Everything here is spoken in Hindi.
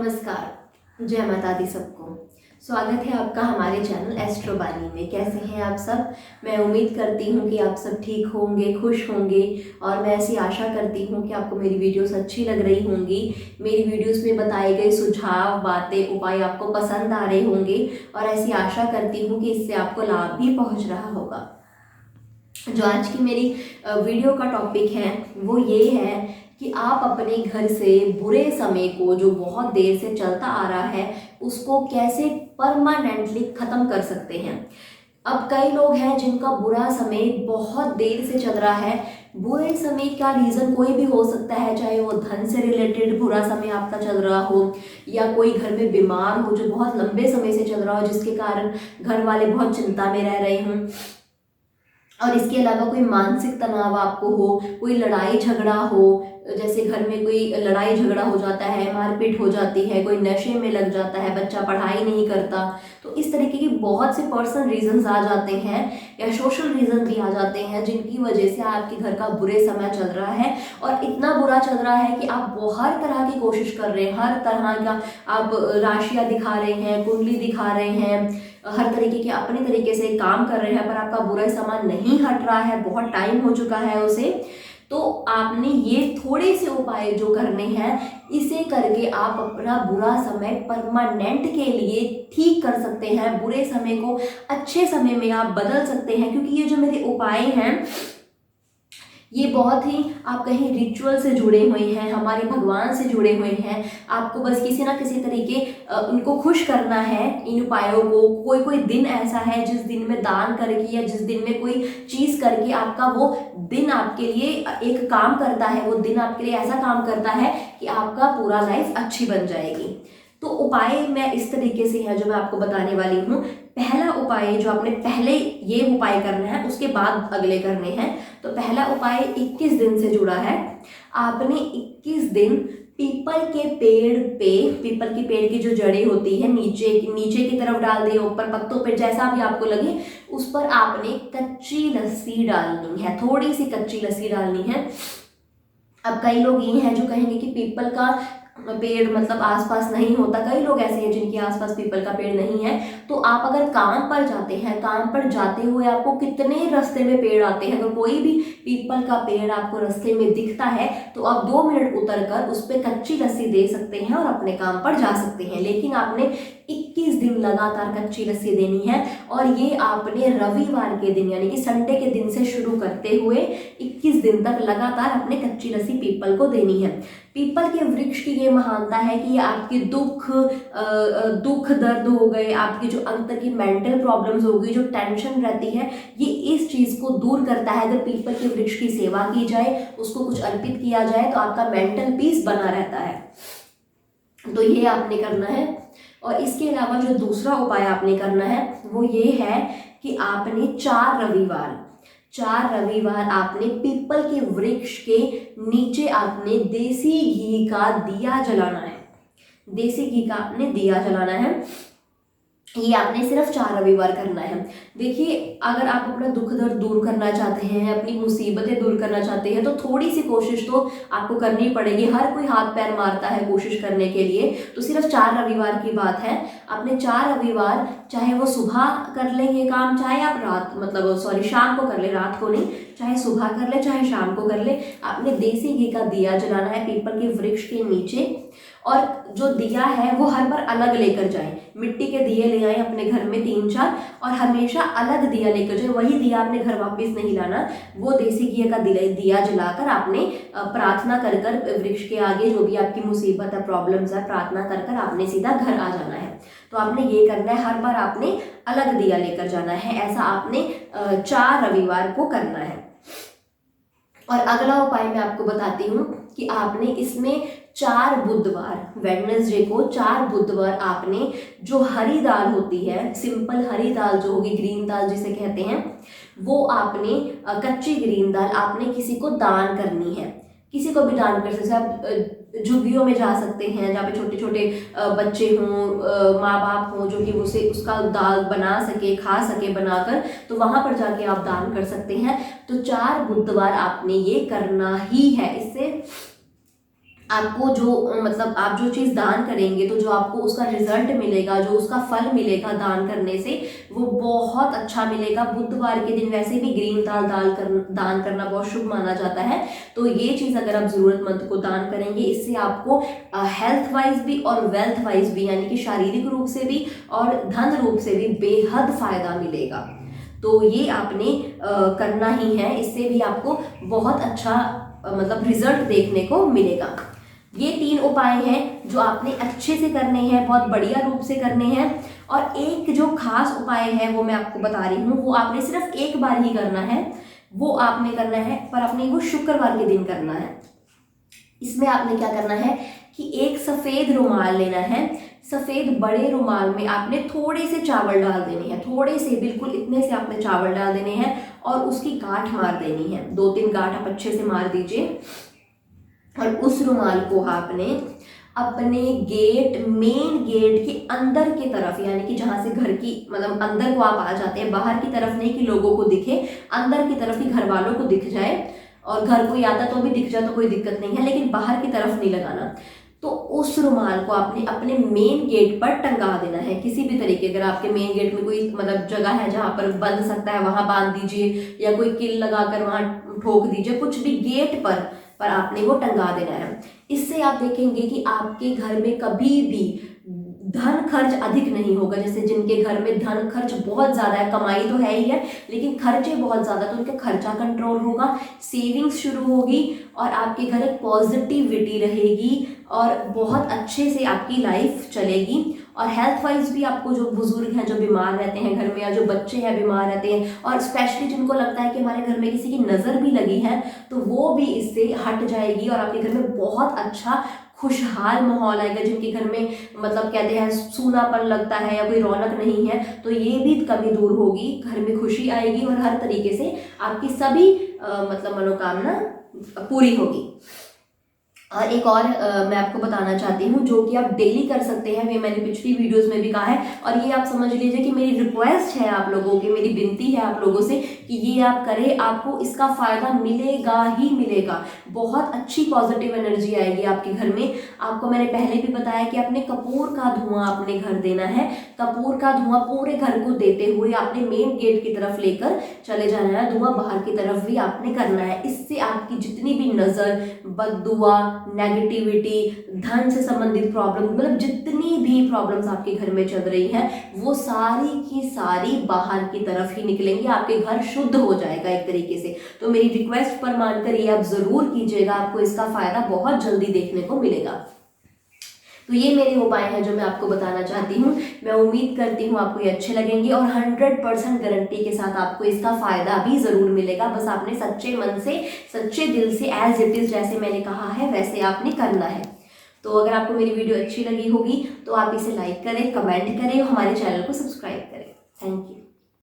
नमस्कार, जय माता दी सबको। स्वागत है आपका हमारे चैनल एस्ट्रो बानी में। कैसे हैं आप सब? मैं उम्मीद करती हूँ कि आप सब ठीक होंगे, खुश होंगे और मैं ऐसी आशा करती हूँ कि आपको मेरी वीडियोस अच्छी लग रही होंगी। मेरी वीडियोस में बताए गए सुझाव, बातें, उपाय आपको पसंद आ रहे होंगे और ऐसी आशा करती हूँ कि इससे आपको लाभ भी पहुँच रहा होगा। जो आज की मेरी वीडियो का टॉपिक है वो ये है कि आप अपने घर से बुरे समय को जो बहुत देर से चलता आ रहा है उसको कैसे परमानेंटली ख़त्म कर सकते हैं। अब कई लोग हैं जिनका बुरा समय बहुत देर से चल रहा है। बुरे समय का रीज़न कोई भी हो सकता है, चाहे वो धन से रिलेटेड बुरा समय आपका चल रहा हो या कोई घर में बीमार हो जो बहुत लंबे समय से चल रहा हो, जिसके कारण घर वाले बहुत चिंता में रह रहे हों, और इसके अलावा कोई मानसिक तनाव आपको हो, कोई लड़ाई झगड़ा हो, जैसे घर में कोई लड़ाई झगड़ा हो जाता है, मारपीट हो जाती है, कोई नशे में लग जाता है, बच्चा पढ़ाई नहीं करता, तो इस तरीके की बहुत से पर्सनल रीजंस आ जाते हैं या सोशल रीजन भी आ जाते हैं जिनकी वजह से आपके घर का बुरे समय चल रहा है। और इतना बुरा चल रहा है कि आप वो हर तरह की कोशिश कर रहे हैं, हर तरह का आप राशियाँ दिखा रहे हैं, कुंडली दिखा रहे हैं, हर तरीके के अपने तरीके से काम कर रहे हैं, पर आपका बुरा समय नहीं हट रहा है, बहुत टाइम हो चुका है उसे। तो आपने ये थोड़े से उपाय जो करने हैं, इसे करके आप अपना बुरा समय परमानेंट के लिए ठीक कर सकते हैं। बुरे समय को अच्छे समय में आप बदल सकते हैं, क्योंकि ये जो मेरे उपाय हैं ये बहुत ही आप कहीं रिचुअल से जुड़े हुए हैं, हमारे भगवान से जुड़े हुए हैं। आपको बस किसी ना किसी तरीके उनको खुश करना है इन उपायों को। कोई कोई दिन ऐसा है जिस दिन में दान करके या जिस दिन में कोई चीज़ करके आपका वो दिन आपके लिए एक काम करता है, वो दिन आपके लिए ऐसा काम करता है कि आपका पूरा लाइफ अच्छी बन जाएगी। तो उपाय मैं इस तरीके से है जो मैं आपको बताने वाली हूँ। पहला उपाय जो आपने पहले ये उपाय करना है, उसके बाद अगले करने हैं। तो पहला उपाय 21 दिन से जुड़ा है। आपने 21 दिन पीपल के पेड़ पे, पीपल के पेड़ की जो जड़ें होती है नीचे नीचे की तरफ डाल दी, ऊपर पत्तों पे, जैसा भी आपको लगे उस पर आपने कच्ची लस्सी डालनी है, थोड़ी सी कच्ची लस्सी डालनी है। अब कई लोग ये हैं जो कहेंगे कि पीपल का पेड़ मतलब आसपास नहीं होता, कई लोग ऐसे हैं जिनके आसपास पीपल का पेड़ नहीं है। तो आप अगर काम पर जाते हैं, काम पर जाते हुए आपको कितने रास्ते में पेड़ आते हैं, अगर कोई भी पीपल का पेड़ आपको रास्ते में दिखता है तो आप 2 मिनट उतर कर उस पर कच्ची लस्सी दे सकते हैं और अपने काम पर जा सकते हैं। लेकिन आपने 21 दिन लगातार कच्ची लस्सी देनी है, और ये आपने रविवार के दिन यानी कि संडे के दिन से शुरू करते हुए 21 दिन तक लगातार अपने कच्ची लस्सी पीपल को देनी है। पीपल के वृक्ष की ये महानता है कि ये आपके दुख दर्द हो गए, आपकी जो अंदर की मेंटल प्रॉब्लम्स हो गई, जो टेंशन रहती है, ये इस चीज़ को दूर करता है। अगर पीपल के वृक्ष की सेवा की जाए, उसको कुछ अर्पित किया जाए, तो आपका मेंटल पीस बना रहता है। तो ये आपने करना है। और इसके अलावा जो दूसरा उपाय आपने करना है वो ये है कि आपने 4 रविवार आपने पीपल के वृक्ष के नीचे आपने देसी घी का दिया जलाना है। देसी घी का आपने दिया जलाना है। ये आपने सिर्फ 4 रविवार करना है। देखिए, अगर आप अपना दुख दर्द दूर करना चाहते हैं, अपनी मुसीबतें दूर करना चाहते हैं, तो थोड़ी सी कोशिश तो आपको करनी पड़ेगी। हर कोई हाथ पैर मारता है कोशिश करने के लिए, तो सिर्फ 4 रविवार की बात है। आपने 4 रविवार, चाहे वो सुबह कर लें ये काम, चाहे आप शाम को कर ले, रात को नहीं, चाहे सुबह कर ले चाहे शाम को कर ले, आपने देसी घी का दिया जलाना है पीपल के वृक्ष के नीचे। और जो दिया है वो हर बार अलग लेकर जाएं। मिट्टी के दिए ले आए अपने घर में 3-4, और हमेशा अलग दिया लेकर जाए। वही दिया आपने घर वापस नहीं लाना। वो देसी घी का दिया जलाकर आपने प्रार्थना कर कर वृक्ष के आगे जो भी आपकी मुसीबत है, प्रॉब्लम्स है, प्रार्थना कर कर आपने सीधा घर आ जाना है। तो आपने ये करना है, हर बार आपने अलग दिया लेकर जाना है। ऐसा आपने 4 रविवार को करना है। और अगला उपाय मैं आपको बताती हूँ कि आपने इसमें 4 बुधवार, वेडनेसडे को 4 बुधवार आपने जो हरी दाल होती है, सिंपल हरी दाल जो होगी, ग्रीन दाल जिसे कहते हैं, वो आपने कच्ची ग्रीन दाल आपने किसी को दान करनी है। किसी को भी दान कर सकते हैं आप। झुग्गियों में जा सकते हैं जहाँ पे छोटे छोटे बच्चे हों, माँ बाप हों, जो कि उसे उसका दाल बना सके, खा सके बनाकर, तो वहाँ पर जाके आप दान कर सकते हैं। तो 4 बुधवार आपने ये करना ही है। इससे आपको जो मतलब आप जो चीज़ दान करेंगे तो जो आपको उसका रिजल्ट मिलेगा, जो उसका फल मिलेगा दान करने से, वो बहुत अच्छा मिलेगा। बुधवार के दिन वैसे भी ग्रीन दान करना बहुत शुभ माना जाता है। तो ये चीज़ अगर आप ज़रूरतमंद को दान करेंगे, इससे आपको हेल्थ वाइज भी और वेल्थ वाइज भी, यानी कि शारीरिक रूप से भी और धन रूप से भी बेहद फायदा मिलेगा। तो ये आपने करना ही है, इससे भी आपको बहुत अच्छा मतलब रिजल्ट देखने को मिलेगा। ये 3 उपाय हैं जो आपने अच्छे से करने हैं, बहुत बढ़िया रूप से करने हैं। और एक जो खास उपाय है वो मैं आपको बता रही हूँ, वो आपने सिर्फ एक बार ही करना है। वो आपने करना है, पर आपने वो शुक्रवार के दिन करना है। इसमें आपने क्या करना है कि एक सफ़ेद रुमाल लेना है। सफ़ेद बड़े रुमाल में आपने थोड़े से चावल डाल देने हैं, थोड़े से, बिल्कुल इतने से आपने चावल डाल देने हैं और उसकी गांठ मार देनी है। 2-3 गांठ आप अच्छे से मार दीजिए। और उस रुमाल को आपने अपने मेन गेट के अंदर की तरफ, यानी कि जहां से घर की मतलब अंदर को आप आ जाते हैं, बाहर की तरफ नहीं कि लोगों को दिखे, अंदर की तरफ ही घर वालों को दिख जाए, और घर कोई आता तो भी दिख जाए तो कोई दिक्कत नहीं है, लेकिन बाहर की तरफ नहीं लगाना। तो उस रुमाल को आपने अपने मेन गेट पर टंगा देना है किसी भी तरीके। अगर आपके मेन गेट में कोई मतलब जगह है जहां पर बंध सकता है, वहां बांध दीजिए, या कोई किल लगाकर वहां ठोक दीजिए, कुछ भी गेट पर आपने वो टंगा देना है। इससे आप देखेंगे कि आपके घर में कभी भी धन खर्च अधिक नहीं होगा। जैसे जिनके घर में धन खर्च बहुत ज़्यादा है, कमाई तो है ही है लेकिन खर्चे बहुत ज़्यादा, तो उनका खर्चा कंट्रोल होगा, सेविंग्स शुरू होगी और आपके घर एक पॉजिटिविटी रहेगी और बहुत अच्छे से आपकी लाइफ चलेगी। और हेल्थ वाइज भी आपको, जो बुजुर्ग हैं जो बीमार रहते हैं घर में, या जो बच्चे हैं बीमार रहते हैं, और स्पेशली जिनको लगता है कि हमारे घर में किसी की नज़र भी लगी है, तो वो भी इससे हट जाएगी और आपके घर में बहुत अच्छा खुशहाल माहौल आएगा। जिनके घर में मतलब कहते हैं सूनापन लगता है या कोई रौनक नहीं है, तो ये भी कमी दूर होगी, घर में खुशी आएगी और हर तरीके से आपकी सभी मतलब मनोकामना पूरी होगी। और एक और मैं आपको बताना चाहती हूँ जो कि आप डेली कर सकते हैं, ये मैंने पिछली वीडियोस में भी कहा है, और ये आप समझ लीजिए कि मेरी रिक्वेस्ट है आप लोगों की, मेरी विनती है आप लोगों से कि ये आप करें, आपको इसका फ़ायदा मिलेगा ही मिलेगा। बहुत अच्छी पॉजिटिव एनर्जी आएगी आपके घर में। आपको मैंने पहले भी बताया कि आपने कपूर का धुआं अपने घर देना है। कपूर का धुआं पूरे घर को देते हुए आपने मेन गेट की तरफ लेकर चले जाना है, धुआं बाहर की तरफ भी आपने करना है। इससे आपकी जितनी भी नज़र, बददुआ, नेगेटिविटी, धन से संबंधित प्रॉब्लम, मतलब जितनी भी प्रॉब्लम्स आपके घर में चल रही हैं, वो सारी की सारी बाहर की तरफ ही निकलेंगी, आपके घर शुद्ध हो जाएगा एक तरीके से। तो मेरी रिक्वेस्ट पर मानकर ये आप जरूर कीजिएगा, आपको इसका फायदा बहुत जल्दी देखने को मिलेगा। तो ये मेरे उपाय हैं जो मैं आपको बताना चाहती हूँ। मैं उम्मीद करती हूँ आपको ये अच्छे लगेंगे और 100% गारंटी के साथ आपको इसका फायदा भी जरूर मिलेगा। बस आपने सच्चे मन से, सच्चे दिल से, एज इट इज जैसे मैंने कहा है वैसे आपने करना है। तो अगर आपको मेरी वीडियो अच्छी लगी होगी तो आप इसे लाइक करें, कमेंट करें और हमारे चैनल को सब्सक्राइब करें। Thank you.